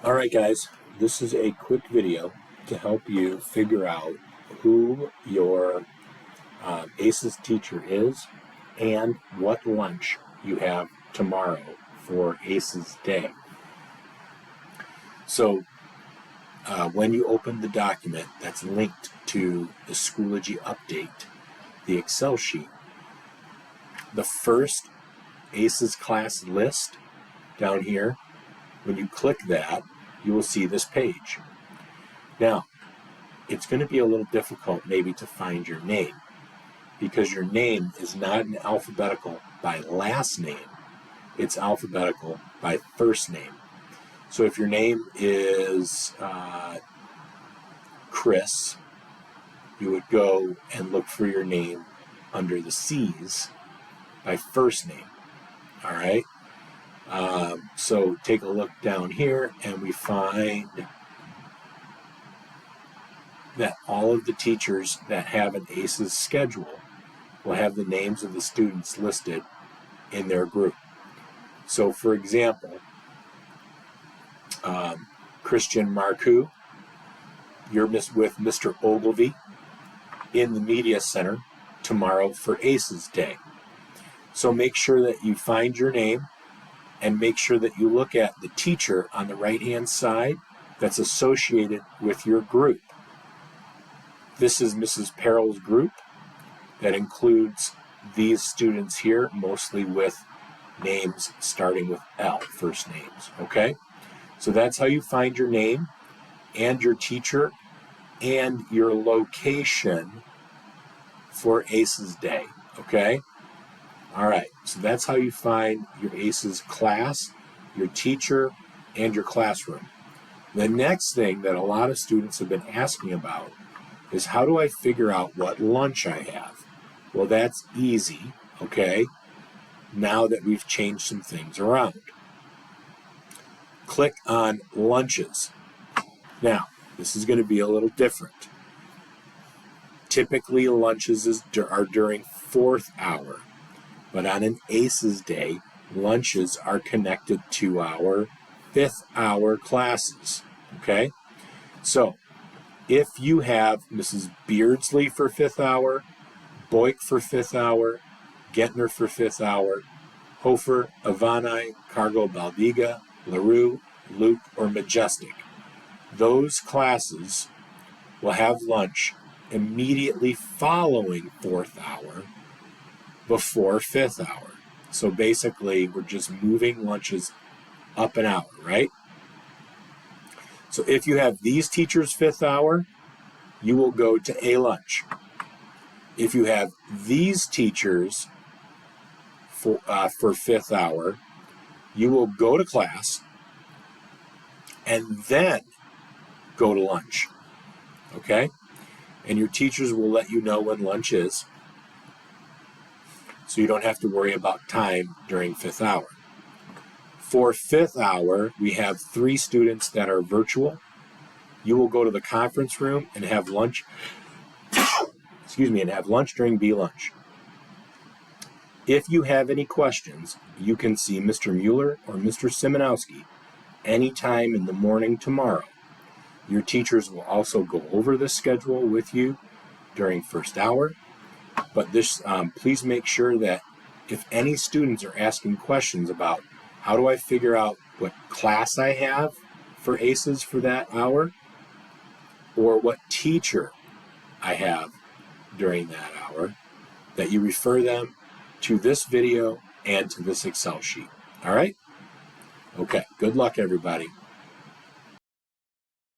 Alright guys, this is a quick video to help you figure out who your ACES teacher is and what lunch you have tomorrow for ACES Day. So when you open the document that's linked to the Schoology update, the Excel sheet, the first ACES class list down here, when you click that, you will see this page. Now, it's going to be a little difficult maybe to find your name because your name is not in alphabetical by last name. It's alphabetical by first name. So if your name is Chris, you would go and look for your name under the C's by first name. All right? So take a look down here and we find that all of the teachers that have an ACES schedule will have the names of the students listed in their group. So for example, Christian Marcoux, you're with Mr. Ogilvy in the Media Center tomorrow for ACES Day. So make sure that you find your name and make sure that you look at the teacher on the right-hand side that's associated with your group. This is Mrs. Perrell's group that includes these students here, mostly with names starting with L, first names, okay? So that's how you find your name and your teacher and your location for ACES Day, okay? All right, so that's how you find your ACES class, your teacher, and your classroom. The next thing that a lot of students have been asking about is how do I figure out what lunch I have? Well, that's easy, okay, now that we've changed some things around. Click on lunches. Now, this is going to be a little different. Typically, lunches are during 4th hour. But on an ACES Day, lunches are connected to our 5th hour classes, okay? So, if you have Mrs. Beardsley for 5th hour, Boyk for 5th hour, Gentner for 5th hour, Hofer, Avani, Cargo, Baldiga, LaRue, Luke, or Majestic, those classes will have lunch immediately following 4th hour before 5th hour. So basically, we're just moving lunches up an hour, right? So if you have these teachers 5th hour, you will go to A lunch. If you have these teachers for 5th hour, you will go to class and then go to lunch, okay? And your teachers will let you know when lunch is, so you don't have to worry about time during 5th hour. For 5th hour, we have 3 students that are virtual. You will go to the conference room and have lunch, and have lunch during B lunch. If you have any questions, you can see Mr. Mueller or Mr. Simonowski anytime in the morning tomorrow. Your teachers will also go over the schedule with you during 1st hour. But this, please make sure that if any students are asking questions about how do I figure out what class I have for ACES for that hour, or what teacher I have during that hour, that you refer them to this video and to this Excel sheet. All right? Okay, good luck, everybody.